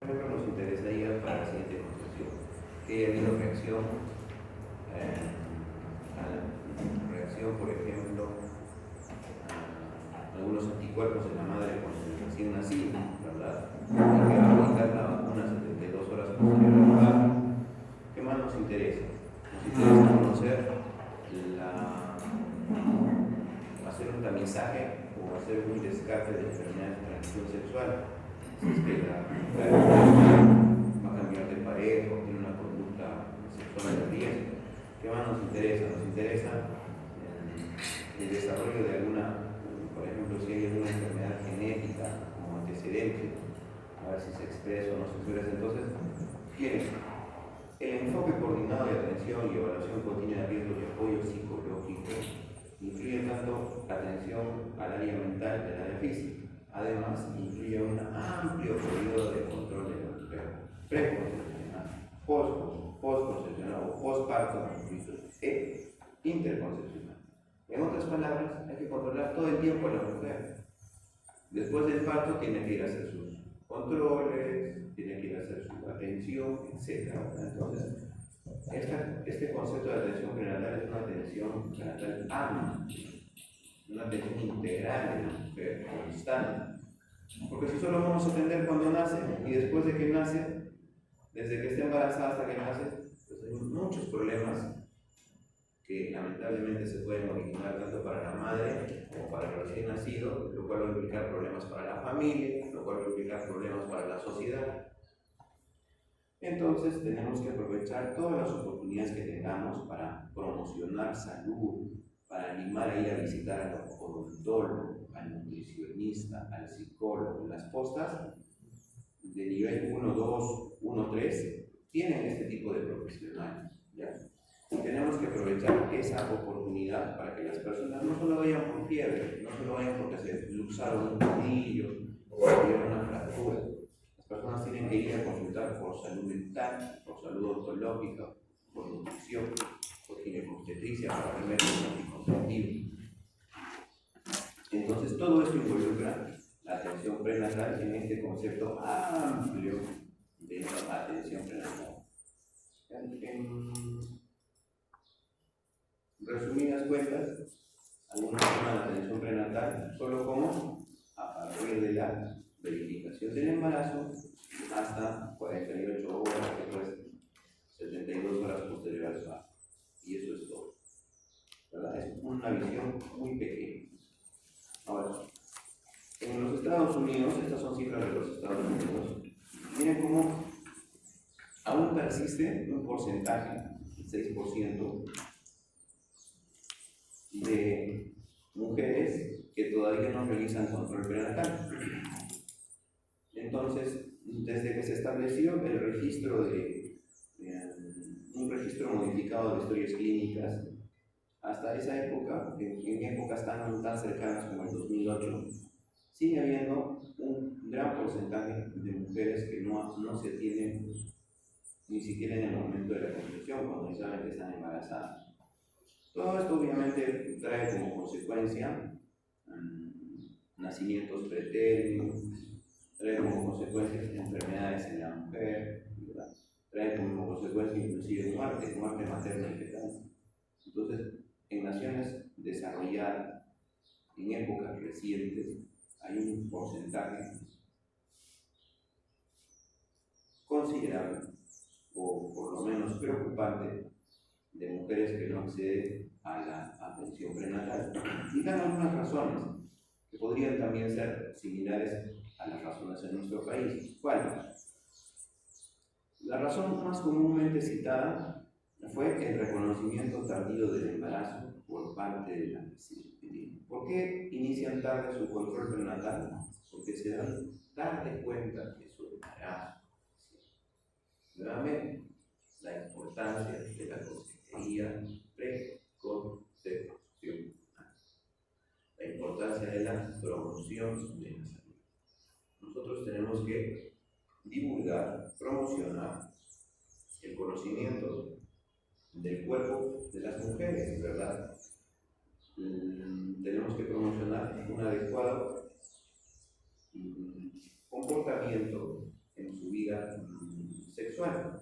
Por ejemplo, nos interesaría para la siguiente conclusión que haya habido reacción, a la reacción, por ejemplo, a algunos anticuerpos en la madre con el recién nacido, ¿verdad? Hay que aplicar la vacuna 72 horas posterior al parto. ¿Qué más nos interesa? Nos interesa conocer hacer un tamizaje o hacer un descarte de enfermedades de transmisión sexual. Si es que la mujer va a cambiar de pareja o tiene una conducta sexual de riesgo. ¿Qué más nos interesa? Nos interesa el desarrollo de alguna, por ejemplo, si hay alguna enfermedad genética como antecedente, a ver si se expresa o no se expresa. Entonces, miren, el enfoque coordinado de atención y evaluación continua de riesgos y apoyo psicológico incluye tanto atención al área mental del área física. Además, incluye un amplio periodo de control de la mujer preconcepcional, postconcepcional o postparto e interconcepcional. En otras palabras, hay que controlar todo el tiempo a la mujer. Después del parto tiene que ir a hacer sus controles, tiene que ir a hacer su atención, etc. Entonces, este concepto de atención prenatal es una atención prenatal amplia, una atención integral de la mujer, constante. Porque si solo vamos a atender cuando nace y después de que nace, desde que está embarazada hasta que nace, pues hay muchos problemas que lamentablemente se pueden originar tanto para la madre como para el recién nacido, lo cual va a implicar problemas para la familia, lo cual va a implicar problemas para la sociedad. Entonces tenemos que aprovechar todas las oportunidades que tengamos para promocionar salud, para animar a ir a visitar al odontólogo, al nutricionista, al psicólogo. Las postas de nivel 1, 2, 1, 3 tienen este tipo de profesionales, ¿ya? Y tenemos que aprovechar esa oportunidad para que las personas no solo vayan por fiebre, no solo vayan porque se luxaron un nudillo o se dieron una fractura. Las personas tienen que ir a consultar por salud mental, por salud odontológica, por nutrición, por ginecobstetricia, para remedios anticonceptivos. Entonces, todo esto involucra la atención prenatal en este concepto amplio de la atención prenatal. En resumidas cuentas, algunos llaman la atención prenatal solo como a partir de la verificación del embarazo hasta 48 horas, después 72 horas posteriores al parto. Y eso es todo, ¿verdad? Es una visión muy pequeña. Ahora, en los Estados Unidos, estas son cifras de los Estados Unidos, miren cómo aún persiste un porcentaje, el 6%, de mujeres que todavía no realizan control prenatal. Entonces, desde que se estableció el registro un registro modificado de historias clínicas, hasta esa época, en épocas tan cercanas como el 2008, sigue habiendo un gran porcentaje de mujeres que no se atienden ni siquiera en el momento de la concepción, cuando saben que están embarazadas. Todo esto obviamente trae como consecuencia nacimientos pretéritos, trae como consecuencia enfermedades en la mujer, ¿verdad? Trae como consecuencia inclusive muerte materna y fetal. Entonces, en naciones desarrolladas, en épocas recientes, hay un porcentaje considerable, o por lo menos preocupante, de mujeres que no acceden a la atención prenatal. Y dan algunas razones que podrían también ser similares a las razones en nuestro país. ¿Cuál? La razón más comúnmente citada fue el reconocimiento tardío del embarazo por parte de la paciente. ¿Por qué inician tarde su control prenatal? Porque se dan tarde cuenta de su embarazo. Nuevamente, la importancia de la consejería preconcepción, la importancia de la promoción de la salud. Nosotros tenemos que divulgar, promocionar el conocimiento del cuerpo de las mujeres, ¿verdad? Tenemos que promocionar un adecuado comportamiento en su vida sexual.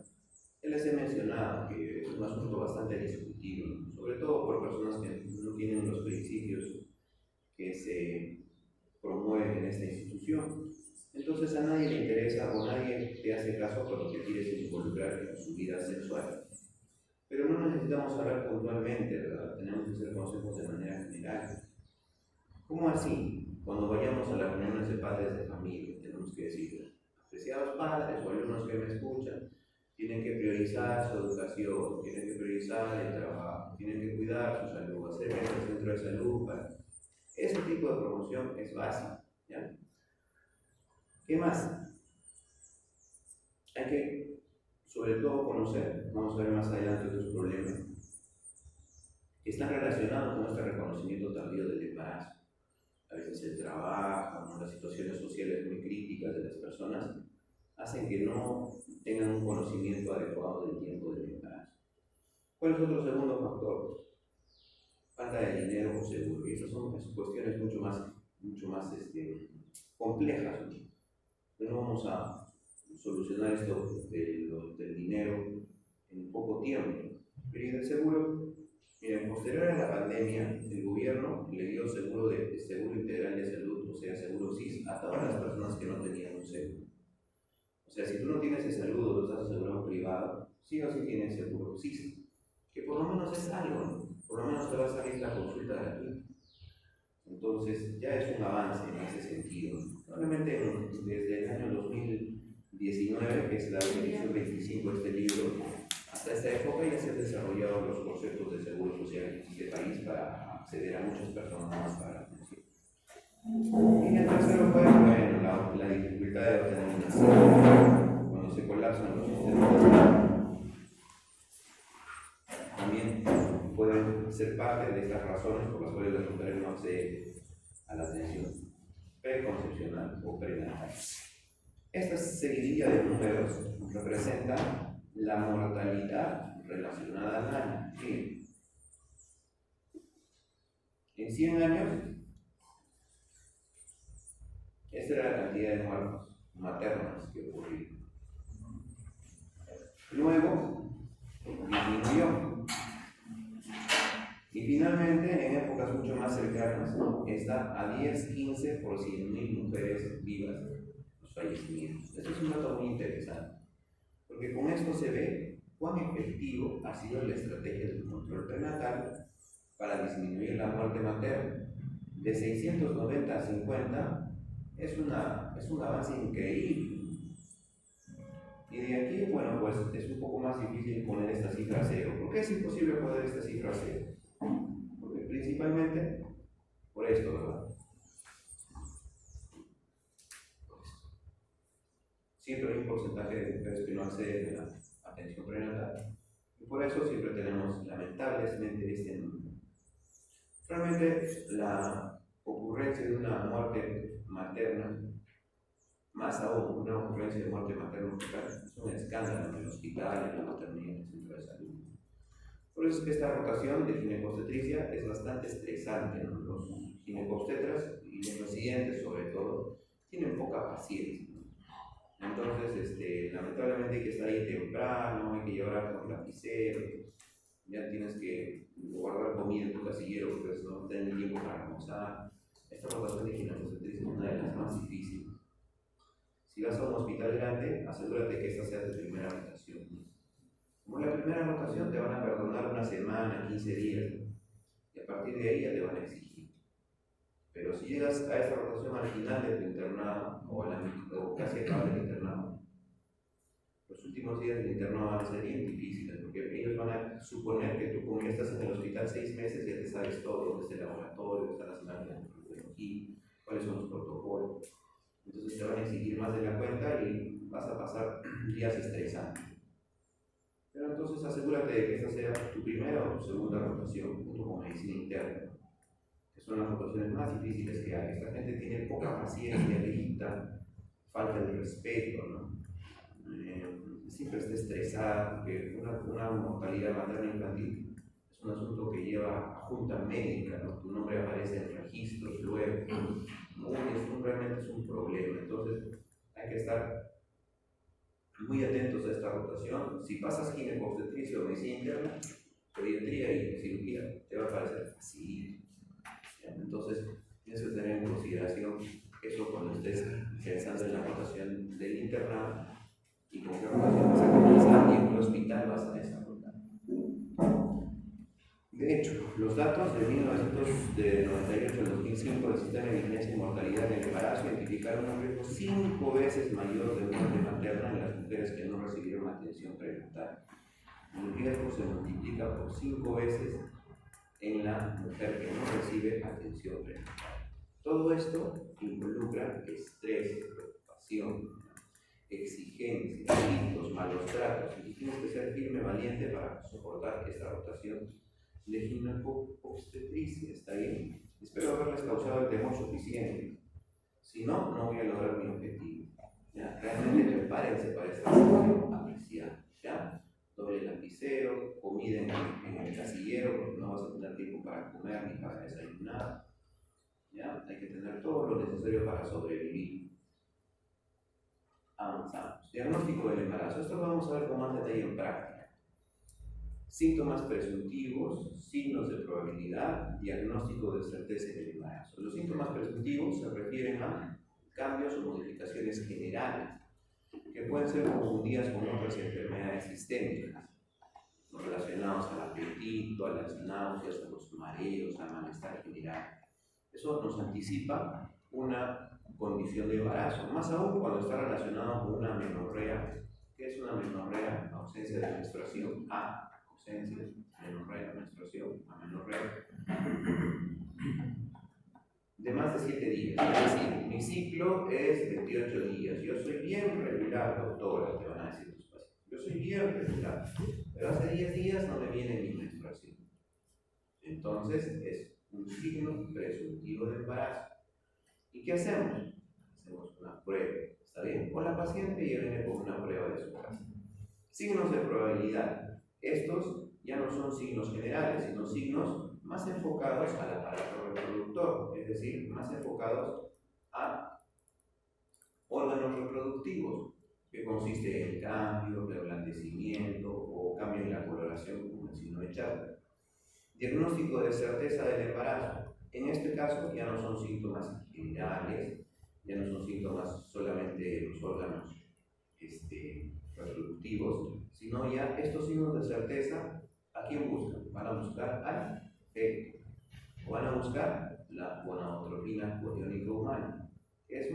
Ya les he mencionado que es un asunto bastante discutido, sobre todo por personas que no tienen los principios que se promueven en esta institución. Entonces a nadie le interesa o nadie te hace caso cuando te quieres involucrar en su vida sexual. Pero no necesitamos hablar puntualmente, ¿verdad? Tenemos que hacer consejos de manera general. ¿Cómo así? Cuando vayamos a las reuniones de padres de familia, tenemos que decir, apreciados padres o alumnos que me escuchan, tienen que priorizar su educación, tienen que priorizar el trabajo, tienen que cuidar su salud, hacer el centro de salud. Ese tipo de promoción es básico, ¿ya? ¿Qué más? Hay que, sobre todo, conocer, vamos a ver más adelante otros problemas, que están relacionados con este reconocimiento tardío del embarazo. A veces el trabajo, ¿no? Las situaciones sociales muy críticas de las personas hacen que no tengan un conocimiento adecuado del tiempo del embarazo. ¿Cuál es otro segundo factor? Falta de dinero o seguro. Y estas son cuestiones mucho más complejas, ¿no? No vamos a solucionar esto del dinero en poco tiempo. Pero y del seguro, miren, posterior a la pandemia, el gobierno le dio seguro integral de salud, o sea, seguro SIS, a todas las personas que no tenían un seguro. O sea, si tú no tienes el seguro, lo estás asegurado privado, sí o sí tienes seguro SIS, que por lo menos es algo, ¿no? Por lo menos te va a salir la consulta gratuita. Entonces, ya es un avance en ese sentido. Probablemente desde el año 2019, que es la edición 25 de este libro, hasta esta época ya se han desarrollado los conceptos de seguro social en este país para acceder a muchas personas más para la atención. Y el tercero fue, bueno, la dificultad de obtener una cita. Cuando se colapsan los sistemas, también pueden ser parte de estas razones por las cuales las mujeres no acceden a la atención preconcepcional o prenatal. Esta seguidilla de números representa la mortalidad relacionada al año. Miren, en 100 años, esta era la cantidad de muertes maternas que ocurrieron. Luego, disminuyó. Y finalmente, en épocas mucho más cercanas, está a 10-15 por 100.000 mujeres vivas los fallecimientos. Este es un dato muy interesante, porque con esto se ve cuán efectivo ha sido la estrategia del control prenatal para disminuir la muerte materna. De 690 a 50 es un avance increíble. Y de aquí, bueno, pues es un poco más difícil poner esta cifra cero. ¿Por qué es imposible poner esta cifra cero? Porque principalmente por esto, ¿verdad? Siempre hay un porcentaje de mujeres que no acceden a la atención prenatal. Y por eso siempre tenemos, lamentablemente, este número. Realmente, la ocurrencia de una muerte materna, más aún una ocurrencia de muerte materna, es un escándalo en el hospital, en la maternidad, en el centro de salud. Por eso es que esta rotación de ginecobstetricia es bastante estresante, ¿no? Los ginecobstetras y los residentes, sobre todo, tienen poca paciencia, ¿no? Entonces, lamentablemente hay que estar ahí temprano, hay que llevar con lapicero, ya tienes que guardar comida en tu casillero porque no tienes tiempo para almorzar. Esta rotación de ginecobstetricia es una de las más difíciles. Si vas a un hospital grande, asegúrate que esta sea tu primera rotación. Como la primera rotación te van a perdonar una semana, 15 días, y a partir de ahí ya te van a exigir. Pero si llegas a esta rotación al final de tu internado, o casi acabas el internado, los últimos días del internado van a ser bien difíciles, porque ellos van a suponer que tú, como ya estás en el hospital 6 meses, ya te sabes todo, desde el laboratorio, hasta las máquinas de microbiología, cuáles son los protocolos. Entonces te van a exigir más de la cuenta y vas a pasar días estresantes. Pero entonces asegúrate de que esta sea tu primera o tu segunda rotación, junto con medicina interna, que son las rotaciones más difíciles que hay. Esta gente tiene poca paciencia, grita, falta de respeto, ¿no? Siempre está estresada, porque una mortalidad materna infantil es un asunto que lleva a junta médica, ¿no? Tu nombre aparece en registros, luego, realmente es un problema. Entonces hay que estar muy atentos a esta rotación. Si pasas ginecobstetricia o medicina interna, pediatría y cirugía, te va a parecer fácil. Entonces, tienes que tener en consideración eso cuando estés pensando en la rotación del internado y con qué rotación vas a comenzar y en qué hospital vas a desarrollar. De hecho, los datos de 1998 al 2005 del Sistema de Vigilancia y Mortalidad en el Embarazo identificaron un riesgo 5 veces mayor de muerte materna en las mujeres que no recibieron atención prenatal. El riesgo se multiplica por 5 veces en la mujer que no recibe atención prenatal. Todo esto involucra estrés, preocupación, exigencia, gritos, malos tratos, y tienes que ser firme, valiente para soportar esta rotación de ginecobstetricia. ¿Está bien? Espero haberles causado el temor suficiente. Si no, no voy a lograr mi objetivo. ¿Ya? Realmente prepárense para esta sesión apreciada. ¿Ya? Doble lapicero, comida en el casillero, porque no vas a tener tiempo para comer ni para desayunar. ¿Ya? Hay que tener todo lo necesario para sobrevivir. Avanzamos. Diagnóstico del embarazo. Esto lo vamos a ver con más detalle en práctica. Síntomas presuntivos, signos de probabilidad, diagnóstico de certeza del embarazo. Los síntomas presuntivos se refieren a cambios o modificaciones generales que pueden ser confundidas con otras enfermedades sistémicas relacionados al apetito, a las náuseas, a los mareos, al malestar general. Eso nos anticipa una condición de embarazo, más aún cuando está relacionado con una amenorrea. ¿Qué es una amenorrea? Ausencia de menstruación. Ausencia, amenorrea, menstruación, amenorrea. De más de 7 días. Es decir, mi ciclo es 28 días. Yo soy bien regular, doctora, te van a decir tus pacientes. Yo soy bien regular, pero hace 10 días no me viene mi menstruación. Entonces, es un signo presuntivo de embarazo. ¿Y qué hacemos? Hacemos una prueba, ¿está bien? O la paciente ya viene con una prueba de su casa. Signos de probabilidad. Estos ya no son signos generales, sino signos más enfocados al aparato reproductor, es decir, más enfocados a órganos reproductivos, que consiste en cambio, reblandecimiento o cambio en la coloración como el signo de Charter. Diagnóstico de certeza del embarazo. En este caso ya no son síntomas generales, ya no son síntomas solamente de los órganos reproductivos, sino ya estos signos de certeza, ¿a quién buscan? Van a buscar al feto, o van a buscar la gonadotropina coriónica humana, que es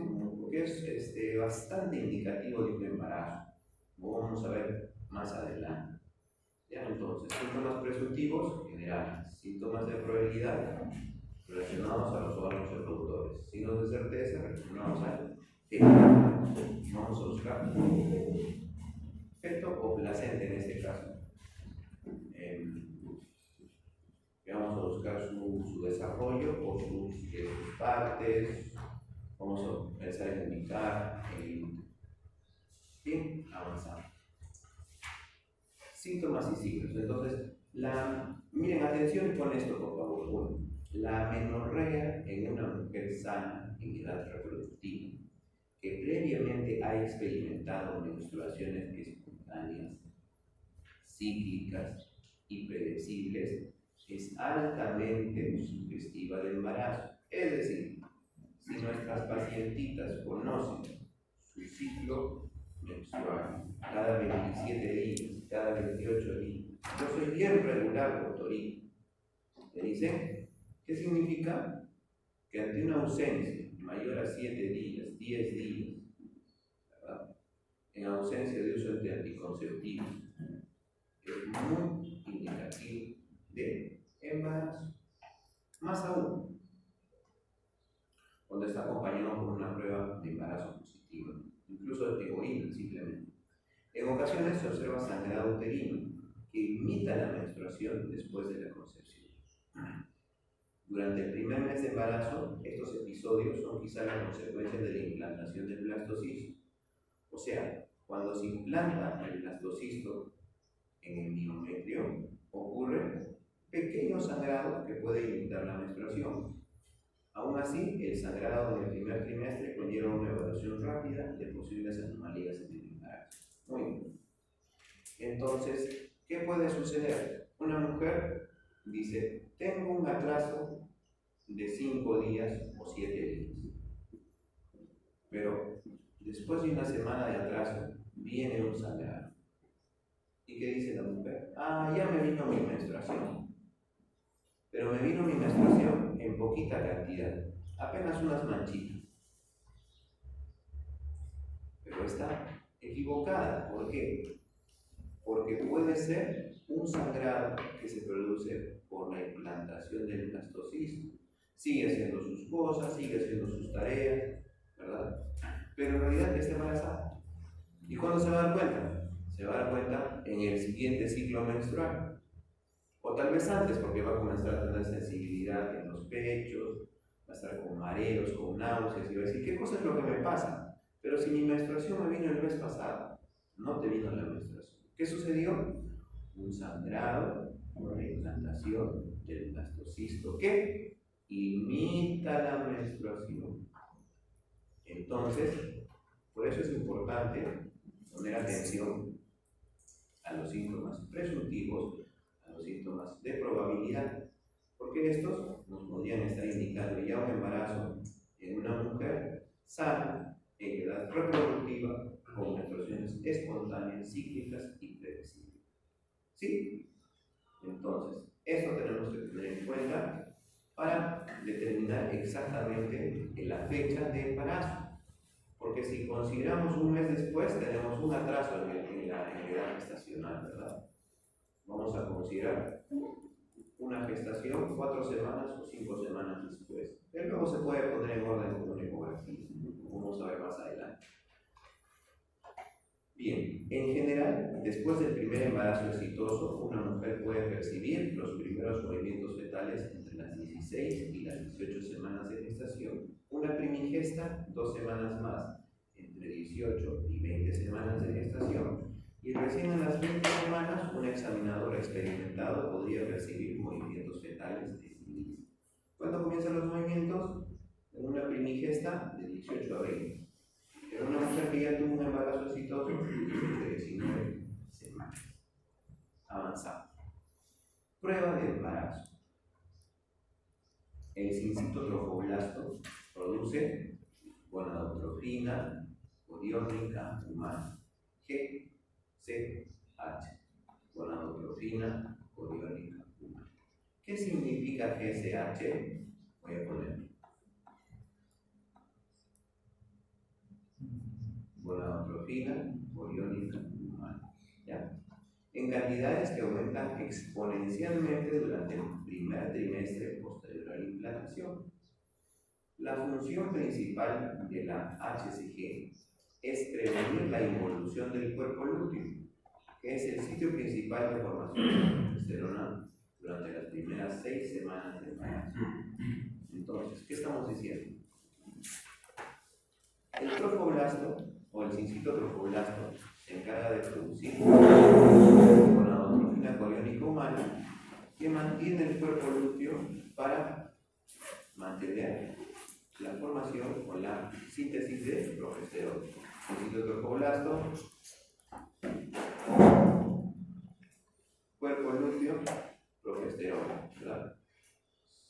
bastante indicativo de un embarazo, como vamos a ver más adelante. ¿Ya? Entonces, síntomas presuntivos generales, síntomas de probabilidad relacionados a los órganos reproductores, signos de certeza relacionados al feto. Vamos a buscar feto o placenta en este caso. Vamos a buscar su desarrollo o sus partes. Vamos a pensar en ubicar. Bien, avanzamos. Síntomas y signos. Entonces, miren, atención con esto, por favor. Bueno, la amenorrea en una mujer sana en edad reproductiva que previamente ha experimentado menstruaciones espontáneas, cíclicas y predecibles, es altamente sugestiva de embarazo. Es decir, si nuestras pacientitas conocen su ciclo menstrual cada 27 días, cada 28 días, yo soy bien regular, doctorito, le dicen, ¿qué significa? Que ante una ausencia mayor a 7 días, 10 días, ¿verdad?, en ausencia de uso de anticonceptivos, es muy indicativo de embarazo. Más aún, cuando está acompañado por una prueba de embarazo positiva, incluso de orina simplemente. En ocasiones se observa sangrado uterino, que imita la menstruación después de la concepción. Durante el primer mes de embarazo, estos episodios son quizá la consecuencia de la implantación del blastocisto. O sea, cuando se implanta el blastocisto en el miometrio, ocurre pequeño sangrado que puede imitar la menstruación. Aún así, el sangrado en el primer trimestre conlleva una evaluación rápida de posibles anomalías en el embarazo. Muy Entonces, ¿qué puede suceder? Una mujer dice, tengo un atraso de 5 días o 7 días, pero después de una semana de atraso viene un sangrado. ¿Y qué dice la mujer? Ah, ya me vino mi menstruación, pero me vino mi menstruación en poquita cantidad, apenas unas manchitas. Pero está equivocada. ¿Por qué? Porque puede ser un sangrado que se produce por la implantación del blastocisto. Sigue haciendo sus cosas, sigue haciendo sus tareas, ¿verdad? Pero en realidad está embarazada. ¿Y cuándo se va a dar cuenta? Se va a dar cuenta en el siguiente ciclo menstrual. O tal vez antes, porque va a comenzar a tener sensibilidad en los pechos, va a estar con mareos, con náuseas, y va a decir, ¿qué cosa es lo que me pasa? Pero si mi menstruación me vino el mes pasado, no te vino la menstruación. ¿Qué sucedió? Un sangrado por la implantación del blastocisto que imita la menstruación. Entonces, por eso es importante poner atención a los síntomas presuntivos, a los síntomas de probabilidad, porque estos nos podrían estar indicando ya un embarazo en una mujer sana, en edad reproductiva, con menstruaciones espontáneas, cíclicas y predecibles. ¿Sí? Entonces, esto tenemos que tener en cuenta para determinar exactamente la fecha de embarazo. Porque si consideramos un mes después, tenemos un atraso en la edad gestacional, ¿verdad? Vamos a considerar una gestación 4 semanas o 5 semanas después. Pero luego se puede poner en orden con una ecografía, como vamos a ver más adelante. Bien, en general, después del primer embarazo exitoso, una mujer puede percibir los primeros movimientos fetales entre las 16 y las 18 semanas de gestación, una primigesta 2 semanas más, entre 18 y 20 semanas de gestación, y recién en las 20 semanas, un examinador experimentado podría percibir movimientos fetales de inicio. ¿Cuándo comienzan los movimientos? En una primigesta de 18 a 20. Pero una mujer que ya tuvo un embarazo exitoso de 19 semanas. Avanzamos. Prueba de embarazo. El sincito trofoblasto produce gonadotrofina coriónica humana. GCH. Gonadotrofina coriónica humana. ¿Qué significa GCH? Voy a poner gonadotrofina coriónica humana. ¿Ya? En cantidades que aumentan exponencialmente durante el primer trimestre posterior a la implantación. La función principal de la HCG es prevenir la involución del cuerpo lúteo, que es el sitio principal de formación de la progesterona durante las primeras 6 semanas de embarazo. Entonces, ¿qué estamos diciendo? El trofoblasto o el sincito trofoblasto se encarga de producir gonadotrofina coriónica humana que mantiene el cuerpo lúteo para mantener la formación o la síntesis de progesterona. Sincito trofoblasto, cuerpo lúteo, progesterona, ¿verdad?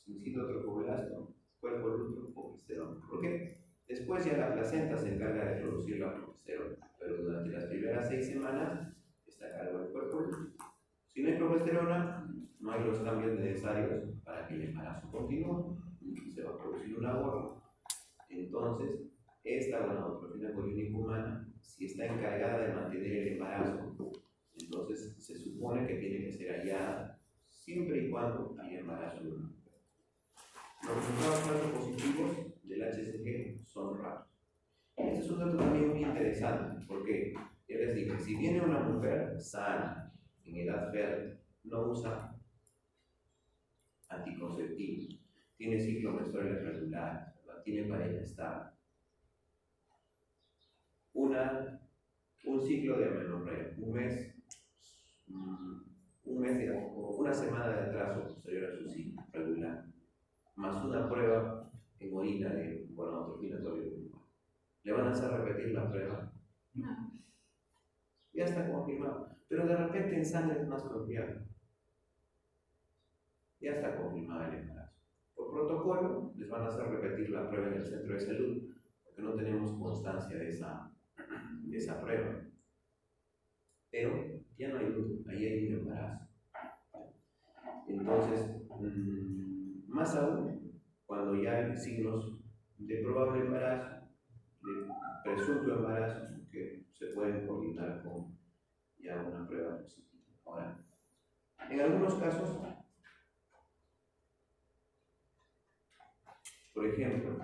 Sincito trofoblasto, cuerpo lúteo, progesterona. ¿Por qué? Después ya la placenta se encarga de producir la progesterona, pero durante las primeras 6 semanas está a cargo del cuerpo lúteo. Si no hay progesterona, no hay los cambios necesarios para que el embarazo continúe y se va a producir un aborto. Entonces, esta gonadotrofina coriónica humana, si está encargada de mantener el embarazo, entonces se supone que tiene que ser hallada siempre y cuando haya embarazo de una mujer. Los resultados falsos positivos del HCG son raros. Este es un dato también muy interesante, porque ya les dije, si viene una mujer sana, en edad fértil, no usa anticonceptivos, tiene ciclo menstrual irregular, tiene pareja estable, un ciclo de amenorrea, una semana de atraso posterior a su ciclo regular, más una prueba en orina de gonadotrofina coriónica humana. ¿Le van a hacer repetir la prueba? No. Ya está confirmado. Pero de repente en sangre es más confiable. Ya está confirmado el embarazo. Por protocolo, les van a hacer repetir la prueba en el centro de salud, porque no tenemos constancia de esa prueba. Pero ya no hay duda, ahí hay un embarazo. Entonces, más aún, cuando ya hay signos de probable embarazo, de presunto embarazo, que se pueden coordinar con ya una prueba positiva. Ahora, en algunos casos, por ejemplo,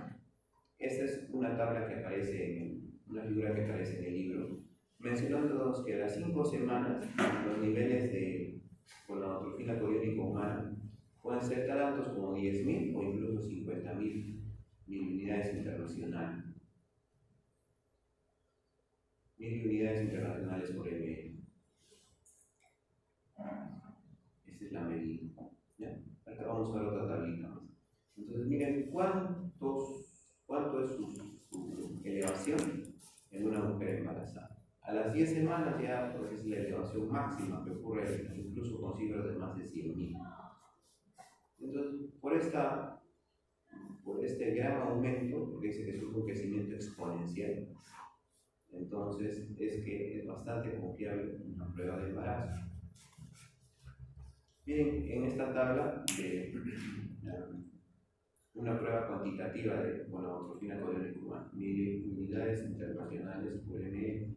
esta es una tabla que aparece una figura que aparece en el libro, mencionándonos que a las 5 semanas los niveles de gonadotrofina coriónica humana pueden ser tan altos como 10.000 o incluso 50.000 unidades internacionales. 1.000 unidades internacionales por ml. Esa es la medida. ¿Ya? Acá vamos a ver otra tablita más. Entonces, miren cuánto es su elevación en una mujer embarazada. A las 10 semanas ya pues, es la elevación máxima que ocurre incluso con cifras de más de 100.000. Entonces, por este gran aumento, porque dice que es un crecimiento exponencial, entonces es que es bastante confiable una prueba de embarazo. Miren, en esta tabla de una prueba cuantitativa de gonadotrofina coriónica humana, unidades internacionales por ml.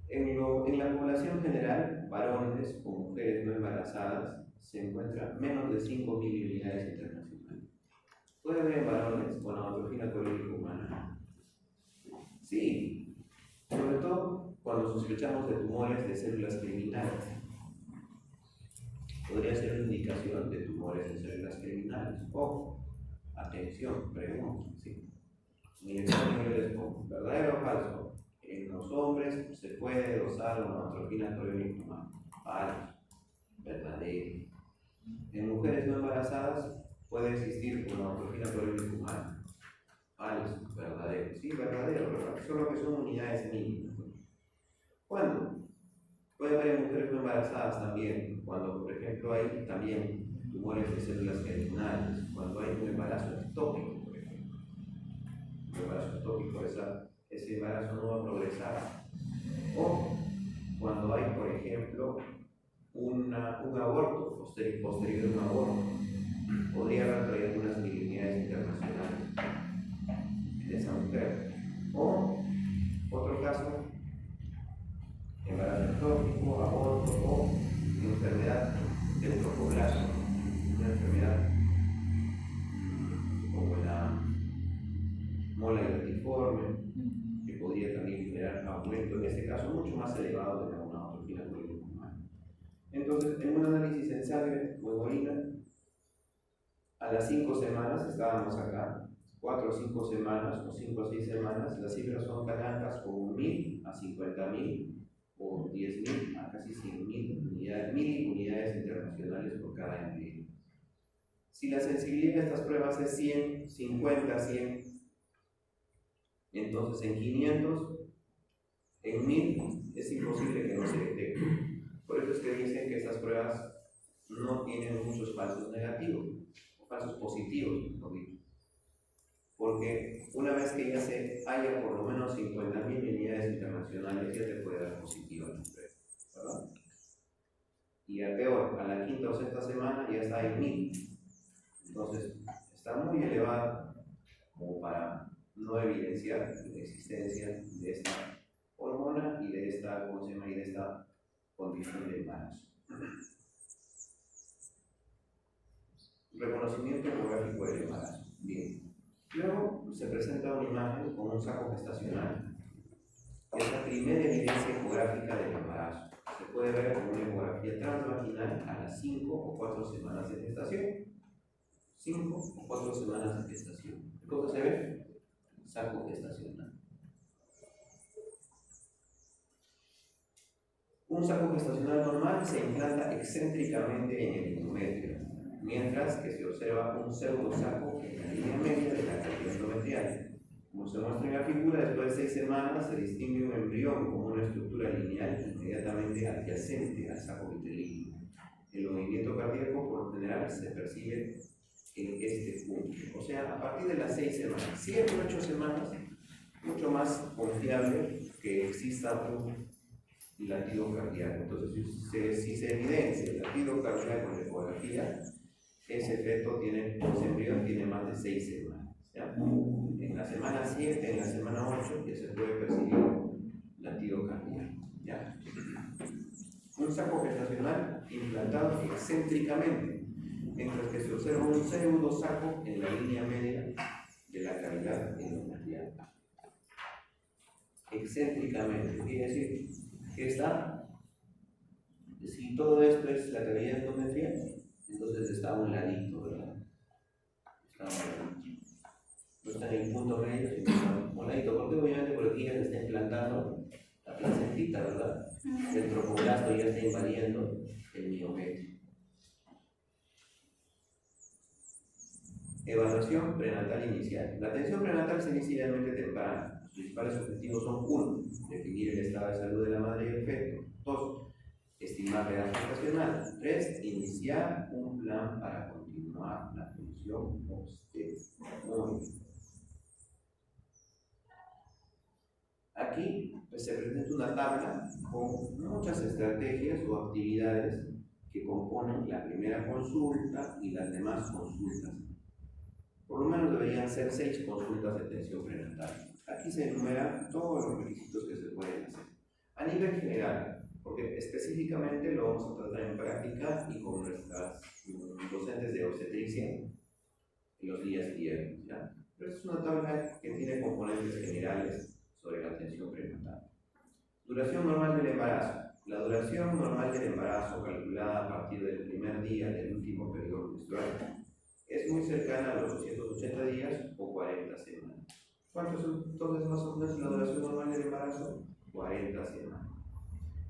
En la población general, varones o mujeres no embarazadas, se encuentran menos de 5.000 unidades internacionales. ¿Puede haber varones gonadotrofina coriónica humana? Sí, sobre todo cuando sospechamos de tumores de células criminales. Podría ser una indicación de tumores de células criminales. Ojo, atención, pregunto, ¿sí? Mi examen yo les pongo, ¿verdadero o falso? En los hombres se puede dosar gonadotrofina coriónica humana. Falso. Verdadero. En mujeres no embarazadas puede existir gonadotrofina coriónica humana. Falso. Verdadero. Sí, verdadero, ¿verdad? Solo que son unidades mínimas. ¿Cuándo? Puede haber en mujeres no embarazadas también, cuando por ejemplo hay también tumores de células germinales, cuando hay un embarazo ectópico, por ejemplo. Un embarazo ectópico, ese embarazo no va a progresar. O cuando hay, por ejemplo, un aborto, posterior a un aborto, podría haber traído algunas unidades internacionales en esa mujer. O otro caso, embarazo ectópico, aborto o enfermedad del tropoplasma, una enfermedad como la mola irretiforme, que podría también generar aumento, en este caso mucho más elevado de la gonadotrofina coriónica humana. Entonces, en un análisis en sangre o en orina, a las 5 semanas, estábamos acá, 4 o 5 semanas o 5 o 6 semanas, las cifras son tan altas como 1.000 a 50.000 o 10.000 a casi 100.000 unidades, 1.000 unidades internacionales por cada ml. Si la sensibilidad de estas pruebas es 100, 50, 100, entonces en 500, en 1.000 es imposible que no se detecte. Por eso es que dicen que estas pruebas no tienen muchos falsos negativos, o falsos positivos, mejor dicho. Porque una vez que ya se haya por lo menos 50.000 unidades internacionales, ya te puede dar positiva la prueba, ¿verdad? Y a peor, a la quinta o sexta semana ya está en 1.000. Entonces, está muy elevada como para no evidenciar la existencia de esta hormona y de esta, ¿cómo se llama? Y de esta condición de embarazo. Reconocimiento ecográfico del embarazo. Bien. Luego se presenta una imagen con un saco gestacional, que es la primera evidencia ecográfica del embarazo. Se puede ver como una ecografía transvaginal a las 5 o 4 semanas de gestación. 5 o 4 semanas de gestación. ¿Qué cosa se ve? Saco gestacional. Un saco gestacional normal se implanta excéntricamente en el endometrio, mientras que se observa un pseudo saco en la línea media de la cavidad endometrial. Como se muestra en la figura, después de 6 semanas se distingue un embrión como una estructura lineal inmediatamente adyacente al saco vitelino. El movimiento cardíaco, por lo general, se percibe en este punto. O sea, a partir de las 6 semanas, 7 u 8 semanas, mucho más confiable que exista un latido cardíaco. Entonces, si se evidencia el latido cardíaco en la ecografía, ese feto ese embrión tiene más de 6 semanas. ¿Ya? En la semana 7, en la semana 8, ya se puede percibir latido cardíaco. ¿Ya? Un saco gestacional implantado excéntricamente, mientras que se observa un pseudo saco en la línea media de la cavidad endometrial. Excéntricamente, quiere decir que si todo esto es la cavidad endometrial, entonces está a un ladito, ¿verdad? Está a un ladito. No está en el punto medio, sino está a un ladito, porque obviamente por aquí ya se está implantando la placentita, ¿verdad? El tropoblasto ya está invadiendo el miometrio. Evaluación prenatal inicial. La atención prenatal se inicia idealmente temprana. Los principales objetivos son: 1. Definir el estado de salud de la madre y el feto. 2. Estimar la edad gestacional. 3. Iniciar un plan para continuar la función obstétrica. Aquí pues, se presenta una tabla con muchas estrategias o actividades que componen la primera consulta y las demás consultas. Por lo menos deberían ser 6 consultas de atención prenatal. Aquí se enumeran todos los requisitos que se pueden hacer. A nivel general, porque específicamente lo vamos a tratar en práctica y con nuestras docentes de obstetricia en los días siguientes, ¿ya? Pero esta es una tabla que tiene componentes generales sobre la atención prenatal. Duración normal del embarazo. La duración normal del embarazo, calculada a partir del primer día del último periodo menstrual, es muy cercana a los 280 días o 40 semanas. ¿Cuántos son entonces más o menos la duración normal del embarazo? 40 semanas.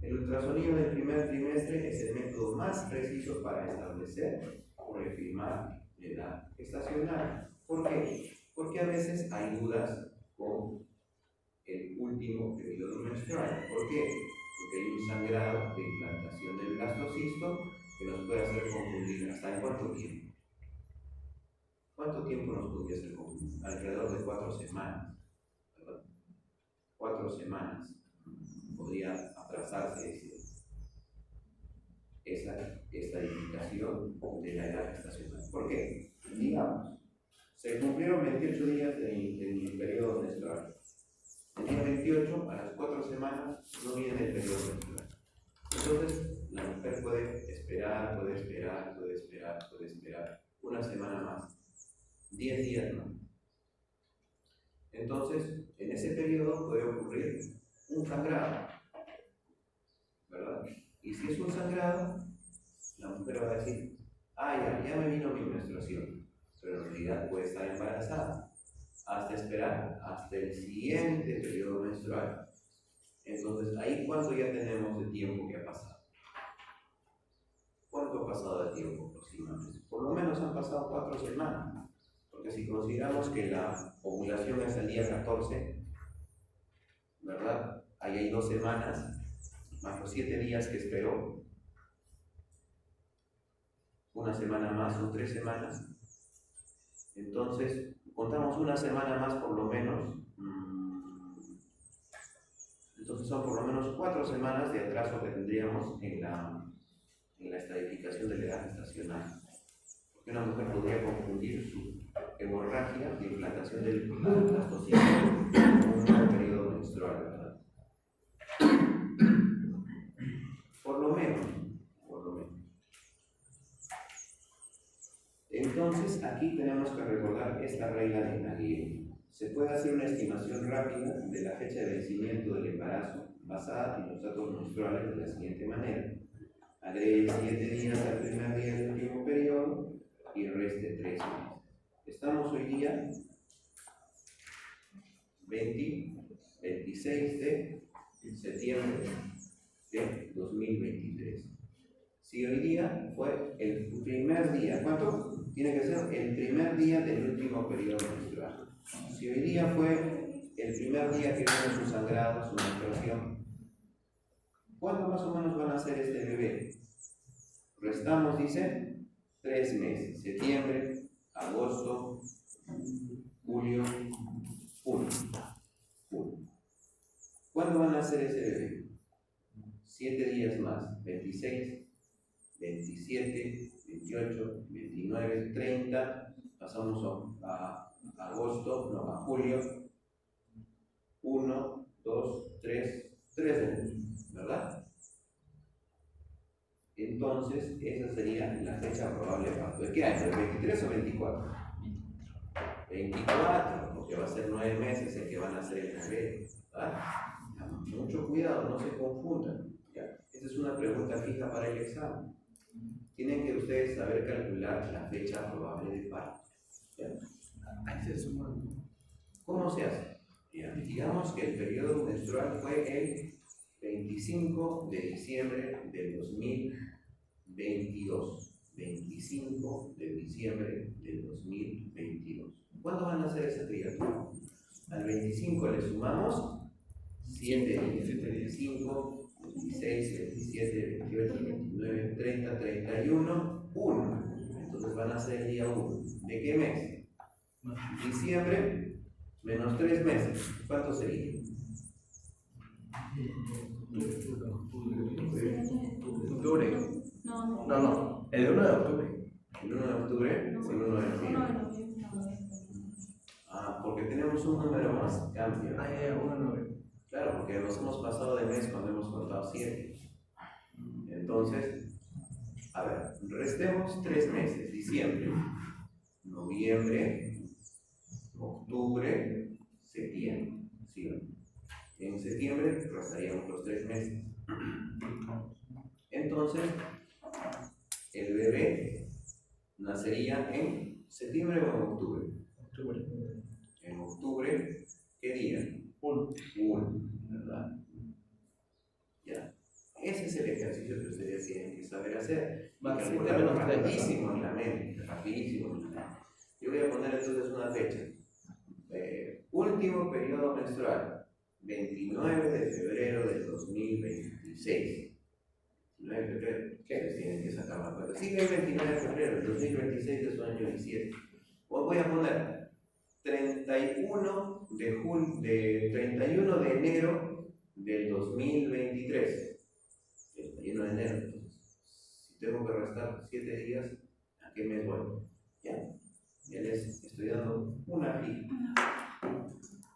El ultrasonido del primer trimestre es el método más preciso para establecer o reafirmar la edad gestacional. ¿Por qué? Porque a veces hay dudas con el último periodo menstrual. ¿Por qué? Porque hay un sangrado de implantación del blastocisto que nos puede hacer confundir. ¿Hasta en cuánto tiempo? ¿Cuánto tiempo nos podría hacer confundir? Alrededor de 4 semanas, ¿verdad? 4 semanas podría atrasarse esta indicación de la edad gestacional. ¿Por qué? Digamos, se cumplieron 28 días del periodo menstrual. El día 28, a las 4 semanas, no viene el periodo menstrual. Entonces, la mujer puede esperar una semana más, 10 días más. Entonces, en ese periodo puede ocurrir un sangrado, ¿verdad? Y si es un sangrado, la mujer va a decir: ya me vino mi menstruación, pero en realidad puede estar embarazada, hasta esperar hasta el siguiente periodo menstrual. Entonces, ahí ¿cuánto ya tenemos de tiempo que ha pasado? ¿Cuánto ha pasado de tiempo aproximadamente? Por lo menos han pasado 4 semanas, porque si consideramos que la ovulación es el día 14, ¿verdad? Ahí hay 2 semanas, más los 7 días que esperó, una semana más son 3 semanas. Entonces, contamos una semana más por lo menos, entonces son por lo menos 4 semanas de atraso que tendríamos en la estadificación de la edad gestacional. Porque una mujer podría confundir su hemorragia de implantación del blastocisto con un nuevo periodo menstrual, ¿verdad? Por lo menos. Entonces, aquí tenemos que recordar esta regla de Navier. Se puede hacer una estimación rápida de la fecha de vencimiento del embarazo basada en los datos menstruales de la siguiente manera: agregue 7 días al primer día del último periodo y reste 3 meses. Estamos hoy día 26 de septiembre de 2023. Si hoy día fue el primer día, ¿cuánto? Tiene que ser el primer día del último periodo menstrual. Si hoy día fue el primer día que vino su sangrado, su menstruación, ¿cuándo más o menos van a ser este bebé? Restamos, dice, 3 meses. Septiembre, agosto, julio, junio. ¿Cuándo van a ser ese bebé? 7 días más. 26, 27, 28, 29, 30. Pasamos a agosto, no, a julio. 1, 2, 3 de julio, ¿verdad? Entonces, esa sería la fecha probable de parto. ¿De qué año? ¿De 23 o 24? 24, porque va a ser 9 meses el que van a hacer el bebé, ¿verdad? Mucho cuidado, no se confundan. ¿Ya? Esa es una pregunta fija para el examen. Tienen que ustedes saber calcular la fecha probable de parto. ¿Ya? ¿Cómo se hace? ¿Ya? Digamos que el periodo menstrual fue el 25 de diciembre del 2022. 25 de diciembre del 2022. ¿Cuándo van a hacer esa criatura? Al 25 le sumamos 7 días. 25, 26, 27, 28, 29, 30, 31, 1. Entonces van a ser el día 1. ¿De qué mes? Diciembre menos 3 meses. ¿Cuánto sería? Octubre. No. El 1 de octubre. ¿El 1 de octubre? No, el 1 de noviembre. Porque tenemos un número más cambio. Claro, porque nos hemos pasado de mes cuando hemos contado 7. Entonces, a ver, restemos 3 meses. Diciembre, noviembre, octubre, septiembre. ¿Sí? En septiembre restaríamos los 3 meses. Entonces, el bebé nacería en septiembre o en octubre. En octubre, ¿qué día? 1, ¿verdad? Ya. Ese es el ejercicio que ustedes tienen que saber hacer. Y calcularlo rapidísimo en la mente, rapidísimo. Yo voy a poner entonces una fecha. Último periodo menstrual, 29 de febrero del 2026. 29 de febrero, ¿qué? Tienen que sacar la cuenta. Sigue el 29 de febrero, el 2026 es su año 17. Os voy a poner 31 de enero del 2023. 31 de enero. Entonces, si tengo que restar 7 días, ¿a qué mes voy? Ya les estoy dando una fija.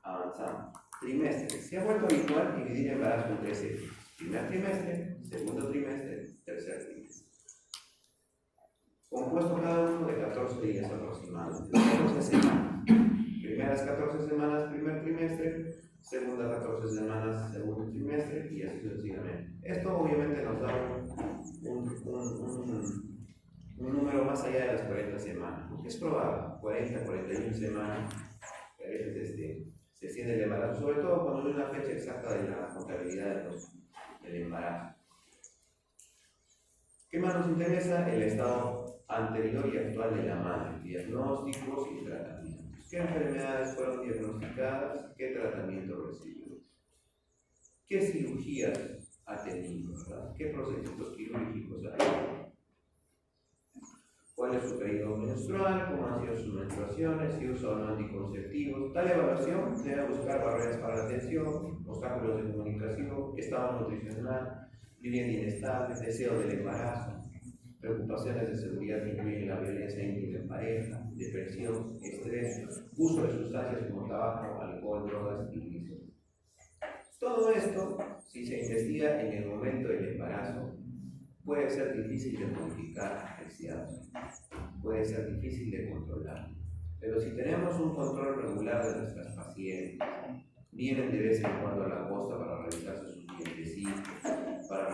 Avanzamos. Trimestre. Se ha vuelto habitual dividir el embarazo en 3 etapas. Primer trimestre, segundo trimestre, tercer trimestre. Compuesto cada uno de 14 días aproximadamente. 14 semanas. Primeras 14 semanas, primer trimestre. Segundas 14 semanas, segundo trimestre. Y así sucesivamente. Esto obviamente nos da un número más allá de las 40 semanas. Es probable, 40, 41 semanas. A veces se extiende el embarazo, sobre todo cuando no hay una fecha exacta de la contabilidad del embarazo. ¿Qué más nos interesa? El estado anterior y actual de la madre, diagnósticos y tratamientos. ¿Qué enfermedades fueron diagnosticadas? ¿Qué tratamiento recibió? ¿Qué cirugías ha tenido? ¿Verdad? ¿Qué procedimientos quirúrgicos ha tenido? ¿Cuál es su periodo menstrual? ¿Cómo han sido sus menstruaciones? ¿Si usa o no anticonceptivos? Tal evaluación debe buscar barreras para la atención, obstáculos de comunicación, estado nutricional, vivienda inestable, deseo del embarazo, preocupaciones de seguridad que incluyen la violencia íntima en pareja, depresión, estrés, uso de sustancias como tabaco, alcohol, drogas y glifosat. Todo esto, si se investiga en el momento del embarazo, puede ser difícil de modificar, puede ser difícil de controlar. Pero si tenemos un control regular de nuestras pacientes, vienen de vez en cuando a la costa para revisarse sus dientecitos, para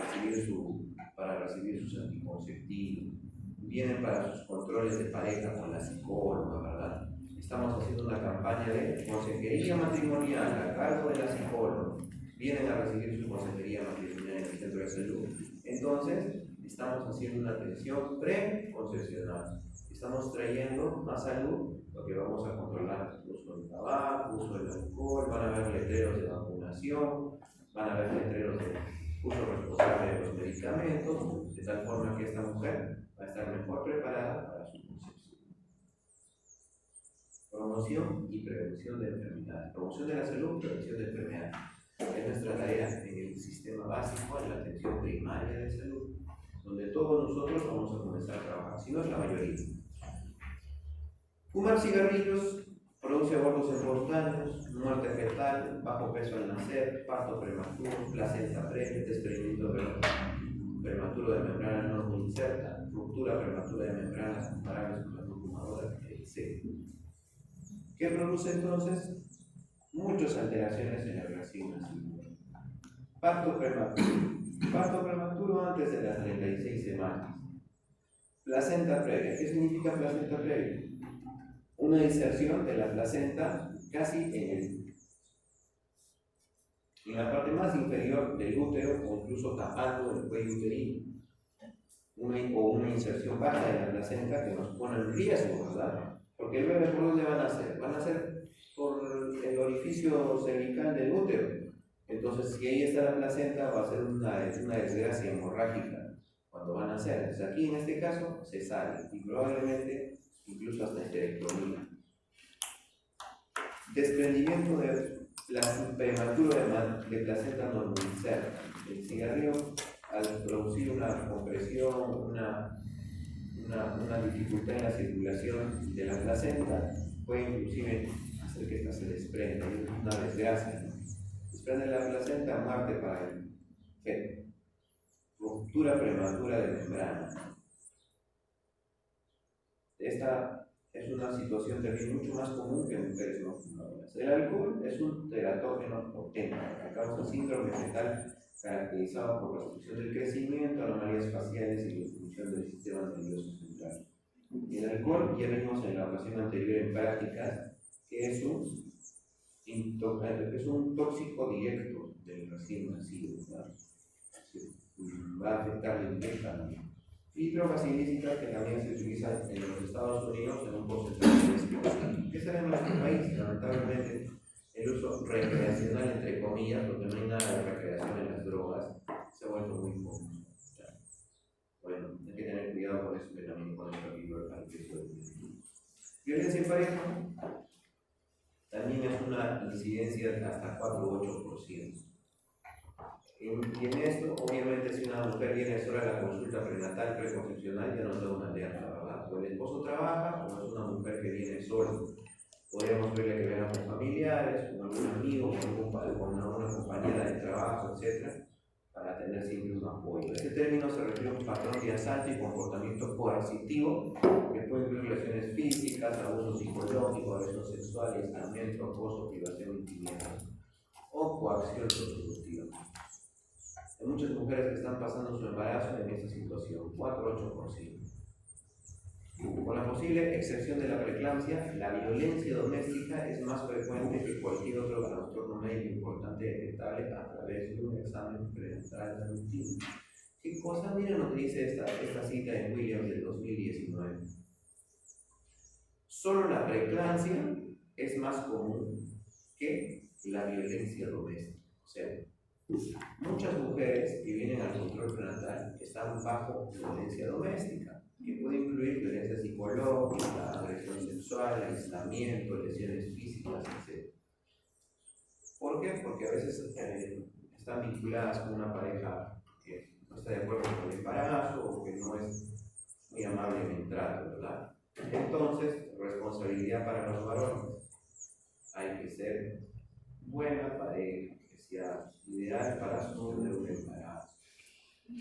recibir sus anticonceptivos, vienen para sus controles de pareja con la psicóloga, ¿verdad? Estamos haciendo una campaña de consejería matrimonial a cargo de la psicóloga. Vienen a recibir su consejería matrimonial en el centro de salud. Entonces, estamos haciendo una atención preconcepcional. estamos trayendo más salud porque vamos a controlar el uso del tabaco, el uso del alcohol, van a haber letreros de vacunación, van a haber letreros de uso responsable de los medicamentos, de tal forma que esta mujer va a estar mejor preparada para su concepción. Promoción y prevención de enfermedades. Promoción de la salud, prevención de enfermedades. Es nuestra tarea en el sistema básico de la atención primaria de salud, donde todos nosotros vamos a comenzar a trabajar, si no es la mayoría. Fumar cigarrillos produce abortos espontáneos, muerte fetal, bajo peso al nacer, parto prematuro, placenta previa, desprendimiento prematuro de membrana no inserta, ruptura prematura de membranas comparables con la no fumadora, etc. ¿Qué produce entonces? Muchas alteraciones en el recién nacido. Parto prematuro antes de las 36 semanas. Placenta previa. ¿Qué significa placenta previa? Una inserción de la placenta casi en la parte más inferior del útero o incluso tapando el cuello uterino. Una inserción baja de la placenta que nos pone en riesgo, ¿verdad? Porque el bebé, ¿por dónde van a nacer? Van a nacer por el orificio cervical del útero. Entonces, si ahí está la placenta, va a ser una desgracia hemorrágica cuando van a nacer. Entonces, aquí en este caso se sale y probablemente incluso hasta esterectomía. Desprendimiento prematuro de placenta no inserta. El cigarrillo, al producir una compresión, una dificultad en la circulación de la placenta, puede inclusive hacer que ésta se desprenda. Es una desgracia, ¿no? Desprende la placenta, muerte para el feto. Ruptura prematura de membrana. Esta es una situación también mucho más común que en mujeres no fumadoras. El alcohol es un teratógeno potente que causa síndrome fetal caracterizado por restricción del crecimiento, anomalías faciales y disfunción del sistema nervioso central. Y el alcohol, ya vimos en la ocasión anterior en prácticas, que es un tóxico directo del recién nacido, ¿verdad? Va a afectar directamente. Y drogas ilícitas que también se utilizan en los Estados Unidos en un porcentaje desproporcionado. ¿Qué será en nuestro país? Lamentablemente, el uso recreacional, entre comillas, porque no hay nada de recreación en las drogas, se ha vuelto muy común. Bueno, hay que tener cuidado con eso, que también con el capítulo al peso del niño. Violencia en pareja también es una incidencia de hasta 4 u 8%. Y en esto, obviamente, si una mujer viene sola a la consulta prenatal, preconcepcional, ya nos da una alerta, ¿verdad? O el esposo trabaja o es una mujer que viene sola. Podríamos verle que venga con familiares, con algún amigo, con alguna compañera de trabajo, etc., para tener siempre un apoyo. Este término se refiere a un patrón de asalto y comportamiento coercitivo que puede incluir lesiones físicas, abuso psicológico, agresión sexual, aislamiento, acoso, privación de intimidad o coacción reproductiva. Hay muchas mujeres que están pasando su embarazo en esta situación, 4 o 8%. Con la posible excepción de la preeclampsia, la violencia doméstica es más frecuente que cualquier otro trastorno médico importante detectable a través de un examen prenatal de rutina. ¿Qué cosa? Miren lo que dice esta cita en Williams del 2019. Solo la preeclampsia es más común que la violencia doméstica. O sea, muchas mujeres que vienen al control prenatal están bajo violencia doméstica, que puede incluir violencia psicológica, agresión sexual, aislamiento, lesiones físicas, etc. ¿Por qué? Porque a veces están vinculadas con una pareja que no está de acuerdo con el embarazo o que no es muy amable en el trato, ¿verdad? Entonces, responsabilidad para los varones. Hay que ser buena pareja, que sea ideal para sostener un embarazo.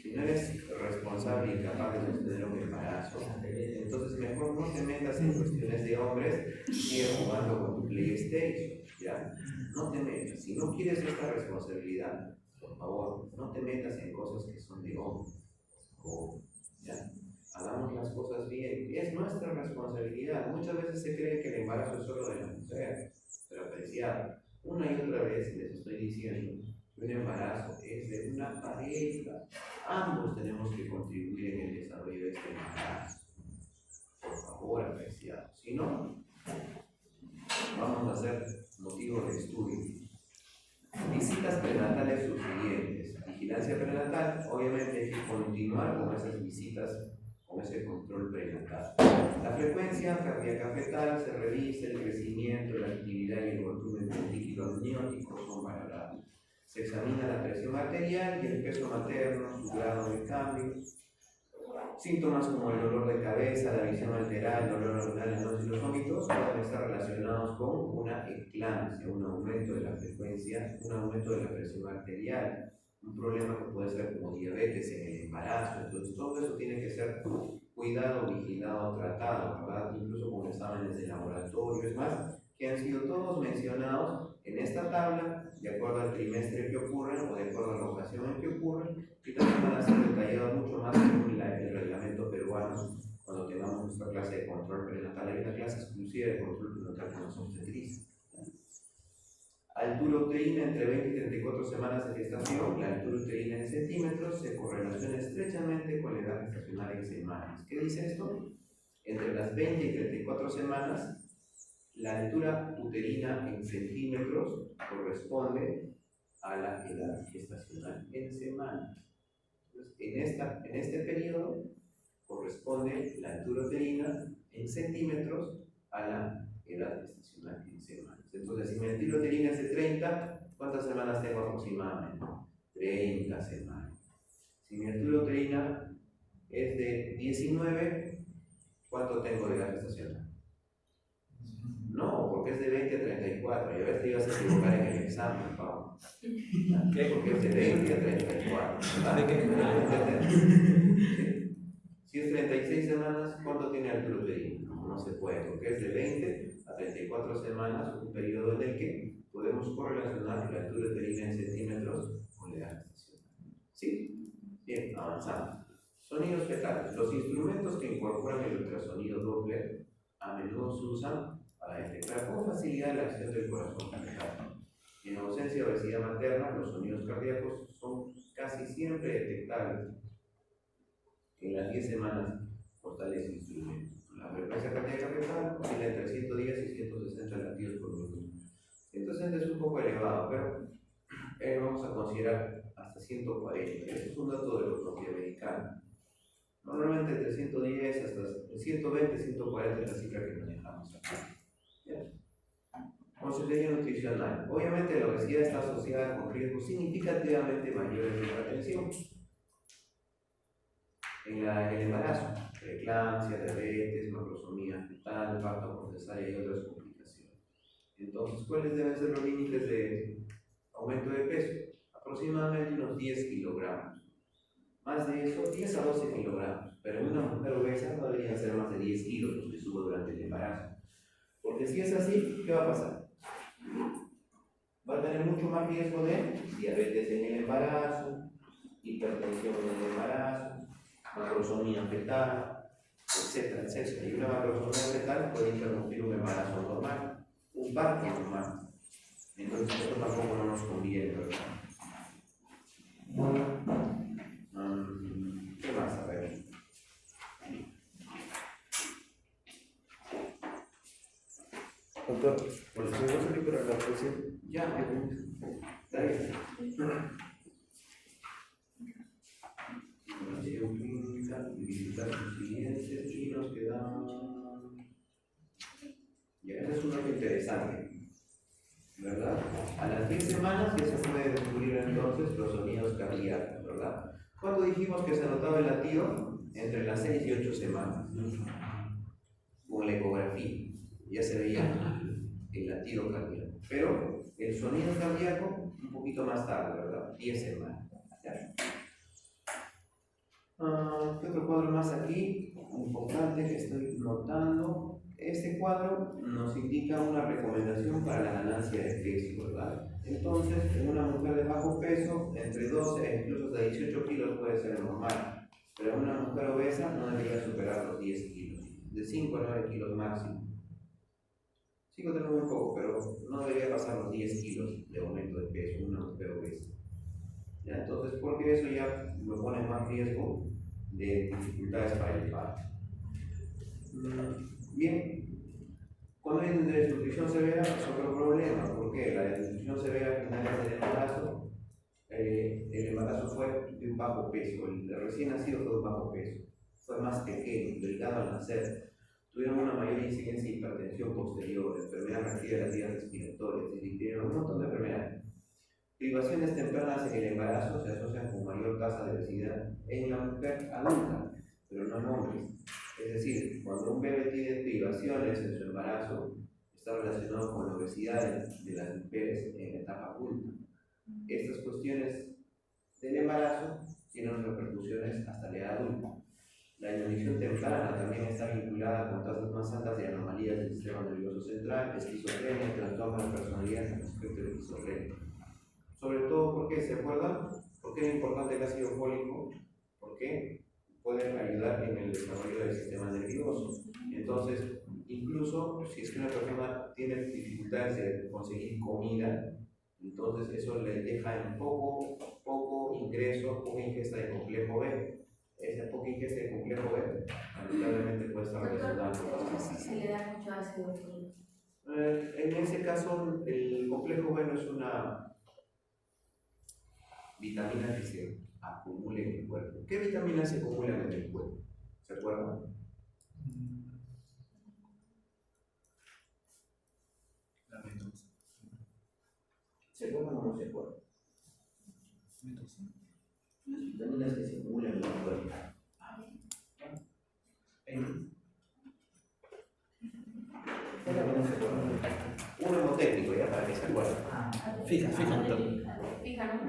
Si no eres responsable y capaz de sostener un embarazo, entonces mejor no te metas en cuestiones de hombres y sigue jugando con tu PlayStation, ¿ya? No te metas. Si no quieres esta responsabilidad, por favor, no te metas en cosas que son de hombres. ¿Ya? Hagamos las cosas bien. Es nuestra responsabilidad. Muchas veces se cree que el embarazo es solo de la mujer, pero apreciado. Una y otra vez les estoy diciendo que un embarazo es de una pareja. Ambos tenemos que contribuir en el desarrollo de este embarazo. Por favor. favor apreciado. Si no, vamos a hacer motivo de estudio. Visitas prenatales subsiguientes. Vigilancia prenatal, obviamente hay que continuar con esas visitas, con ese control prenatal. La frecuencia cardíaca fetal se revisa, el crecimiento, la actividad y el volumen del líquido amniótico son valorados. Se examina la presión arterial y el peso materno, su grado de cambio. Síntomas como el dolor de cabeza, la visión alterada, el dolor abdominal y los vómitos pueden estar relacionados con una eclampsia, un aumento de la frecuencia, un aumento de la presión arterial, un problema que puede ser como diabetes en el embarazo. Entonces todo eso tiene que ser cuidado, vigilado, tratado, ¿verdad? Incluso con exámenes de laboratorio, es más, que han sido todos mencionados en esta tabla, de acuerdo al trimestre que ocurren o de acuerdo a la ocasión en que ocurren, y también van a ser detallados mucho más según el reglamento peruano. Cuando tengamos nuestra clase de control prenatal, hay una clase exclusiva de control prenatal con los obstetristas. Altura uterina entre 20 y 34 semanas de gestación. La altura uterina en centímetros se correlaciona estrechamente con la edad gestacional en semanas. ¿Qué dice esto? Entre las 20 y 34 semanas, la altura uterina en centímetros corresponde a la edad gestacional en semanas. Entonces, en este periodo corresponde la altura uterina en centímetros a la edad gestacional en semanas. Entonces, si mi altura uterina es de 30, ¿cuántas semanas tengo aproximadamente? 30 semanas. Si mi altura uterina es de 19, ¿cuánto tengo de edad gestacional? No, porque es de 20 a 34. Y a veces te ibas a equivocar en el examen, Pablo. ¿Qué? Porque es de 20 a 34. ¿Verdad? Si es 36 semanas, ¿cuánto tiene altura uterina? No se puede, porque es de 20 a 34 semanas, un periodo en el que podemos correlacionar la altura uterina en centímetros con la edad gestacional. ¿Sí? Bien, avanzamos. Sonidos fetales. Los instrumentos que incorporan el ultrasonido Doppler a menudo se usan para detectar con facilidad la acción del corazón fetal. En ausencia de obesidad materna, los sonidos cardíacos son casi siempre detectables en las 10 semanas por tales instrumentos. La frecuencia cardíaca fetal oscila entre 110 y 160 latidos por minuto. 160 es un poco elevado, pero vamos a considerar hasta 140. Este es un dato de los norteamericanos. Normalmente entre 110 hasta 120, 140 es la cifra que manejamos acá. Consejería nutricional. Obviamente la obesidad está asociada con riesgos significativamente mayores de hipertensión en el embarazo, preeclampsia, diabetes, macrosomía fetal, parto por cesárea y otras complicaciones. Entonces, ¿cuáles deben ser los límites de aumento de peso? Aproximadamente unos 10 kilogramos. Más de eso, 10 a 12 kilogramos. Pero en una mujer obesa no deberían ser más de 10 kilos los que subo durante el embarazo. Porque si es así, ¿qué va a pasar? Va a tener mucho más riesgo de diabetes en el embarazo, hipertensión en el embarazo, macrosomía fetal, etcétera, etcétera. Y una macrosomía fetal puede interrumpir un embarazo normal, un parto normal. Entonces esto tampoco no nos conviene, ¿verdad? ¿Qué más? A ver. Doctor, ¿por qué no se libera la presión? Ya, está bien. Visitar los siguientes y nos quedamos. Ya, ese es un dato interesante, ¿verdad? A las 10 semanas ya se puede descubrir entonces los sonidos cardíacos, ¿verdad? ¿Cuándo dijimos que se notaba el latido? Entre las 6 y 8 semanas. Con la ecografía ya se veía el latido cardíaco. Pero el sonido cardíaco un poquito más tarde, ¿verdad? 10 semanas. ¿Ya? ¿Qué otro cuadro más aquí? Importante que estoy notando. Este cuadro nos indica una recomendación para la ganancia de peso, ¿verdad? Entonces, en una mujer de bajo peso, entre 12 e incluso hasta 18 kilos puede ser normal. Pero en una mujer obesa no debería superar los 10 kilos. De 5 a 9 kilos máximo. 5 tenemos muy poco, pero no debería pasar los 10 kilos de aumento de peso en una mujer obesa. ¿Ya? Entonces, porque eso ya me pone más riesgo de dificultades para el parto. Bien, cuando hay desnutrición severa es otro problema, porque la desnutrición severa al final del embarazo, el embarazo fue de un bajo peso, el recién nacido fue de un bajo peso, fue más pequeño, delgado al nacer, tuvieron una mayor incidencia de hipertensión posterior, enfermedad reactiva de las vías respiratorias, es decir, tienen un montón de enfermedades. Privaciones tempranas en el embarazo se asocian con mayor tasa de obesidad en la mujer adulta, pero no en hombres. Es decir, cuando un bebé tiene privaciones en su embarazo, está relacionado con la obesidad de las mujeres en la etapa adulta. Estas cuestiones del embarazo tienen repercusiones hasta la edad adulta. La inanición temprana también está vinculada con tasas más altas de anomalías del sistema nervioso central, esquizofrenia, trastorno de personalidad en el espectro de esquizofrenia. Sobre todo porque, ¿se acuerdan? ¿Por qué es importante el ácido fólico? Porque puede ayudar en el desarrollo del sistema nervioso. Entonces, incluso si es que una persona tiene dificultades de conseguir comida, entonces eso le deja en poco ingreso, poca ingesta de complejo B. Esa poca ingesta de complejo B, lamentablemente puede estar relacionada con las cosas. Se le da mucho ácido fólico. En ese caso, el complejo B no es una vitamina que se acumula en el cuerpo. ¿Qué vitaminas se acumulan en el cuerpo? ¿Se acuerdan? La medusa. ¿Se acuerdan o no se acuerdan? Medusa. Las vitaminas que se acumulan en el cuerpo. Un hemotécnico, ya para que se acuerden. Fija. Fija, ¿no?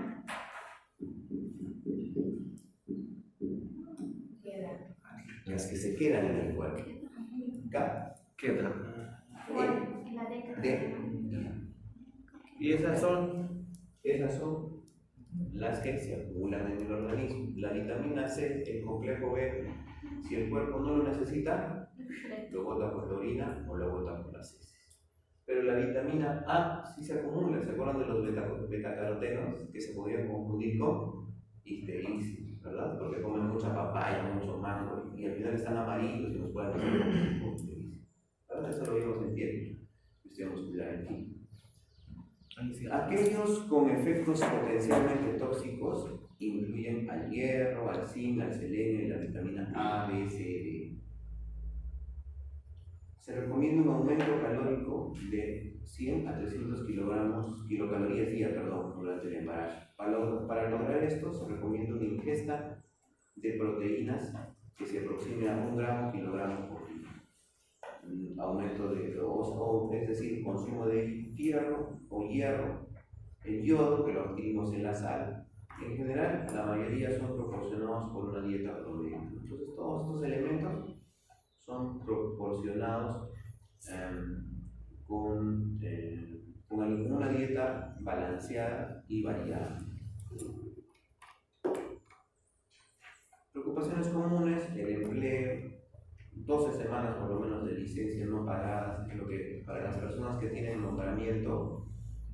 Queda. Las que se quedan en el cuerpo. K, Queda. La década. D. Y esas son. Esas son las que se acumulan en el organismo. La vitamina C, el complejo B, si el cuerpo no lo necesita, lo bota por la orina o lo bota por las heces. Pero la vitamina A sí se acumula. ¿Se acuerdan de los betacarotenos que se podían confundir con ictericia, verdad? Porque comen mucha papaya, mucho mango y al final están amarillos y nos pueden hacer con ictericia. ¿Verdad? Eso lo vimos en piel, cuestión muscular en fin. Aquellos con efectos potencialmente tóxicos incluyen al hierro, al zinc, al selenio y la vitamina A, B, C, D. Se recomienda un aumento calórico de 100 a 300 kilocalorías día durante el embarazo. Para lograr esto se recomienda una ingesta de proteínas que se aproxime a 1 gramo kilogramo por día. Aumento es decir, consumo de fierro o hierro, el yodo que lo adquirimos en la sal. En general, la mayoría son proporcionados por una dieta proteica. Entonces, todos estos elementos son proporcionados con alguna dieta balanceada y variada. Preocupaciones comunes: el empleo, 12 semanas por lo menos de licencia no pagadas, es lo que para las personas que tienen nombramiento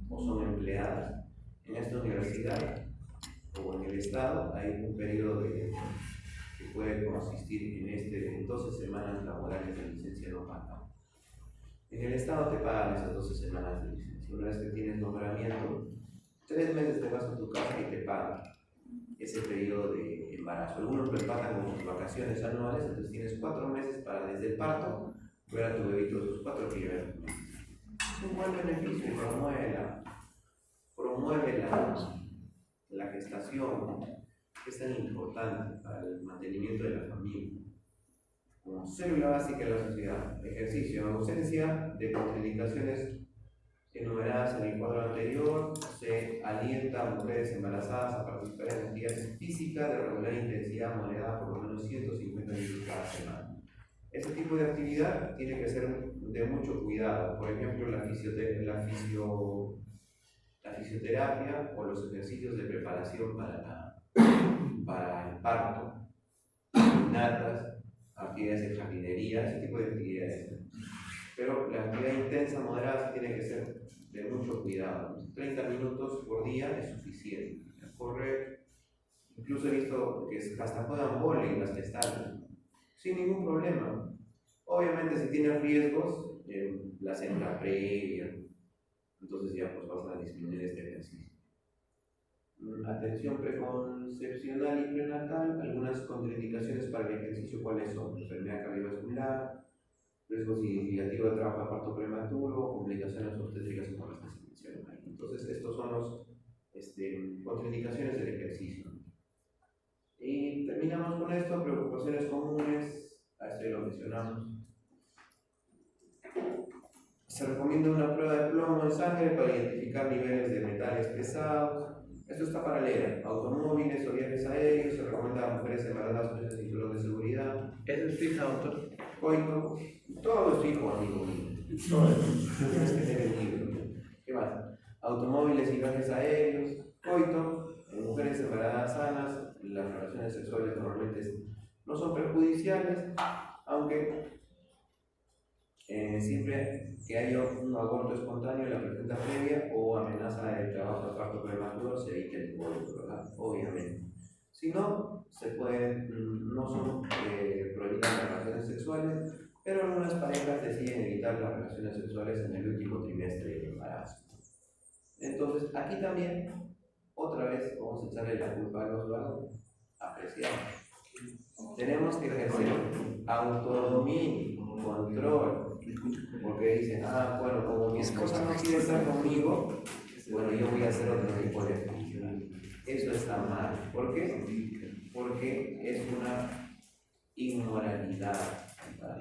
o son empleadas en esta universidad o en el estado, hay un periodo que puede consistir en 12 semanas laborales de licencia no pagada. En el estado te pagan esas 12 semanas de licencia. Una vez que tienes nombramiento, 3 meses te vas a tu casa y te pagan ese periodo de embarazo. Algunos lo empatan con sus vacaciones anuales, entonces tienes 4 meses para desde el parto ver a tu bebito sus 4 primeros meses. Es un buen beneficio y promueve la gestación, que es tan importante para el mantenimiento de la familia. Como célula básica de la sociedad, ejercicio, ausencia de contraindicaciones enumeradas en el cuadro anterior, se alienta a mujeres embarazadas a participar en actividades físicas de regular intensidad moderada por lo menos 150 minutos cada semana. Este tipo de actividad tiene que ser de mucho cuidado. Por ejemplo, la fisioterapia o los ejercicios de preparación para el parto, caminatas, actividades de jardinería, ese tipo de actividades. Pero la actividad intensa, moderada, tiene que ser de mucho cuidado. 30 minutos por día es suficiente. Correr, incluso he visto que hasta juegan vóley las gestantes, sin ningún problema. Obviamente si tienes riesgos, placenta previa, entonces ya pues vas a disminuir este ejercicio. Atención preconcepcional y prenatal, algunas contraindicaciones para el ejercicio, ¿cuáles son? Enfermedad cardiovascular, riesgo significativo de trabajo a parto prematuro, complicaciones obstétricas como las que se mencionan ahí. Entonces, estos son los contraindicaciones del ejercicio. Y terminamos con esto, preocupaciones comunes, a esto ya lo mencionamos. Se recomienda una prueba de plomo en sangre para identificar niveles de metales pesados. Esto está para leer. Automóviles o viajes aéreos, se recomienda a mujeres embarazadas con ese cinturón de seguridad. ¿Eso es fija, doctor? Coito, todo es fijo, amigo mío. Todo es. Tienes que leer el libro. ¿Qué más? Automóviles y viajes aéreos. Coito, en mujeres embarazadas sanas, las relaciones sexuales normalmente no son perjudiciales, aunque siempre que haya un aborto espontáneo en la placenta previa o amenaza de trabajo de parto prematuro, se evita el aborto, ¿verdad? Obviamente. Si no, no son prohibidas las relaciones sexuales, pero algunas parejas deciden evitar las relaciones sexuales en el último trimestre del embarazo. Entonces, aquí también, otra vez, vamos a echarle la culpa a los varones. Apreciamos. Tenemos que ejercer autodominio, control, porque dicen, bueno, como mi esposa no quiere estar conmigo, bueno, yo voy a hacer otro tipo de actividad. Eso está mal. ¿Por qué? Porque es una inmoralidad. ¿Verdad?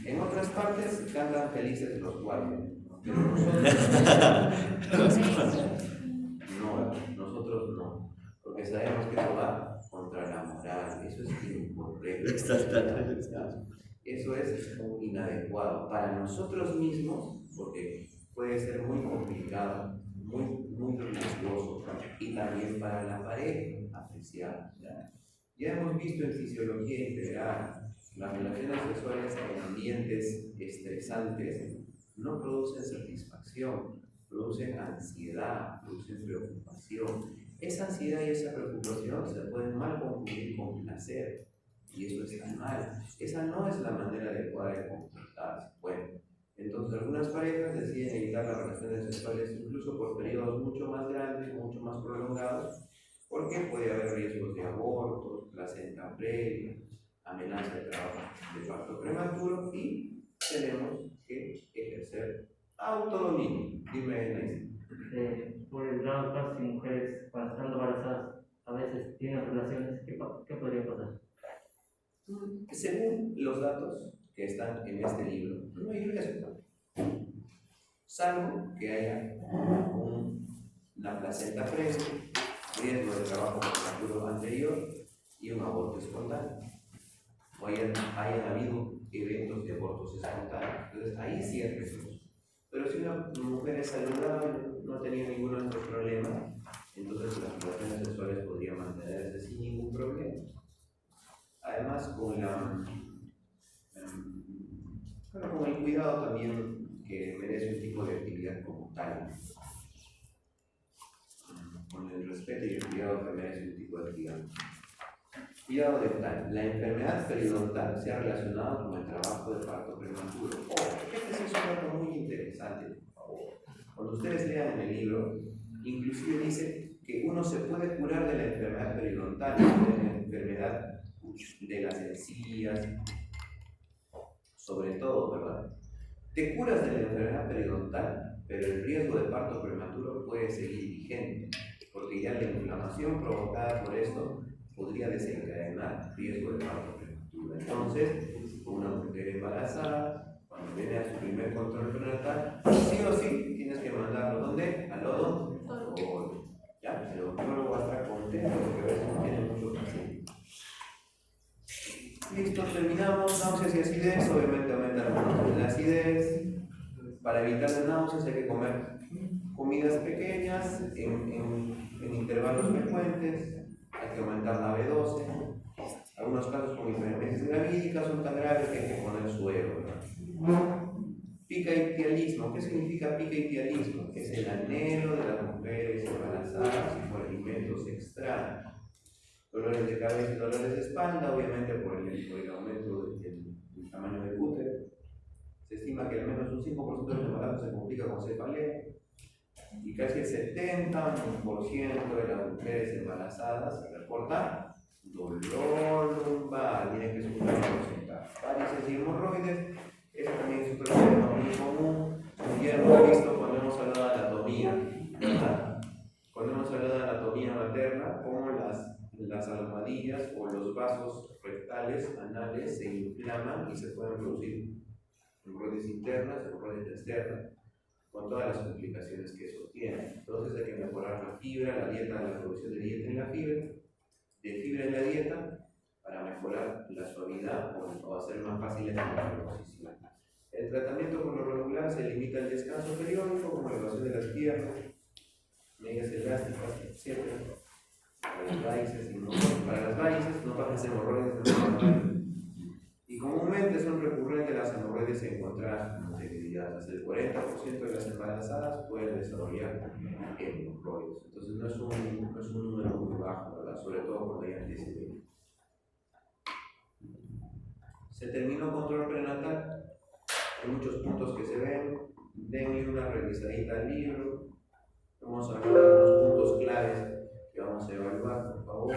En otras partes cantan felices los cuatro, pero nosotros no, porque sabemos que eso va contra la moral, eso es incorrecto. Eso es inadecuado para nosotros mismos, porque puede ser muy complicado, muy riesgoso, y también para la pareja, apreciar. Ya hemos visto en fisiología integral, las relaciones sexuales en ambientes estresantes no producen satisfacción, producen ansiedad, producen preocupación. Esa ansiedad y esa preocupación se pueden mal confundir con placer. Y eso está mal. Esa no es la manera adecuada de comportarse. Bueno, entonces algunas parejas deciden evitar las relaciones sexuales incluso por periodos mucho más grandes, mucho más prolongados, porque puede haber riesgos de abortos, placenta previa, amenaza de trabajo de parto prematuro y tenemos que ejercer autodominio. Dime, Naisi. Por el lado caso, si mujeres cuando están embarazadas a veces tienen relaciones, ¿qué podría pasar? Según los datos que están en este libro, no hay riesgo, salvo que haya una placenta previa, riesgo de trabajo prematuro anterior y un aborto espontáneo, o hayan habido eventos de abortos espontáneos. Entonces ahí sí hay riesgos. Pero si una mujer es saludable, no tenía ningún otro problema, entonces las relaciones sexuales podrían mantenerse sin ningún problema. Además, con el cuidado también que merece un tipo de actividad como tal, con el respeto y el cuidado que merece un tipo de actividad. Cuidado dental. La enfermedad periodontal se ha relacionado con el trabajo de parto prematuro. Este es un dato muy interesante, por favor. Cuando ustedes lean en el libro, inclusive dice que uno se puede curar de la enfermedad periodontal, de la enfermedad de las encías, sobre todo, ¿verdad? Te curas de la enfermedad periodontal, pero el riesgo de parto prematuro puede seguir vigente, porque ya la inflamación provocada por esto podría desencadenar riesgo de parto prematuro. Entonces, una mujer embarazada, cuando viene a su primer control prenatal, sí o sí tienes que mandarlo, ¿dónde? Al odontólogo. Ya, el odontólogo va a estar contento porque a veces no tiene mucho paciente. Listo, terminamos. Náuseas y acidez, obviamente aumenta la acidez. Para evitar las náuseas hay que comer comidas pequeñas en intervalos frecuentes. Hay que aumentar la B12. Algunos casos con hiperemesis gravídica son tan graves que hay que poner suero, ¿verdad? Pica-ictialismo. ¿Qué significa pica-ictialismo? Es el anhelo de las mujeres embarazadas y por alimentos extraños. Dolores de cabeza y dolores de espalda, obviamente por el aumento del tamaño del útero. Se estima que al menos un 5% de los embarazos se complica con cefalea y casi el 70% de las mujeres embarazadas reportan dolor lumbar. Tienen que escuchar el porcentaje. Varices y hemorroides, eso también es otro tema muy común. Ya hemos visto cuando hemos hablado de anatomía, ¿verdad? Cuando hemos hablado de anatomía materna, cómo las almohadillas o los vasos rectales, anales, se inflaman y se pueden producir hemorroides internas, hemorroides externas, con todas las complicaciones que eso tiene. Entonces hay que mejorar la fibra, la dieta, la producción de dieta en la fibra, de fibra en la dieta, para mejorar la suavidad o hacer más fácil la reposición. El tratamiento por lo regular se limita al descanso periódico, como la elevación de las piernas, medias elásticas, etc. Para las varices no pasan hemorroides, y comúnmente son recurrentes las hemorroides encontradas con anterioridad. Hasta el 40% de las embarazadas pueden desarrollar hemorroides. Entonces no es un número muy bajo, ¿verdad? Sobre todo cuando hay antecedentes. Se terminó control prenatal. Hay muchos puntos que se ven. Denle una revisadita al libro. Vamos a hablar de los puntos claves que vamos a evaluar, por favor.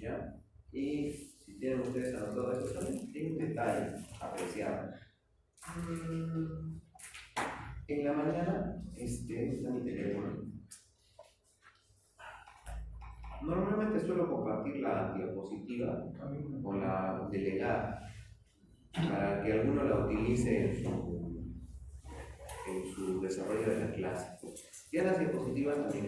¿Ya? Y si tienen ustedes anotado esto también, hay un detalle apreciado. En la mañana, está mi teléfono. Normalmente suelo compartir la diapositiva con la delegada para que alguno la utilice en su desarrollo de la clase. Ya las diapositivas también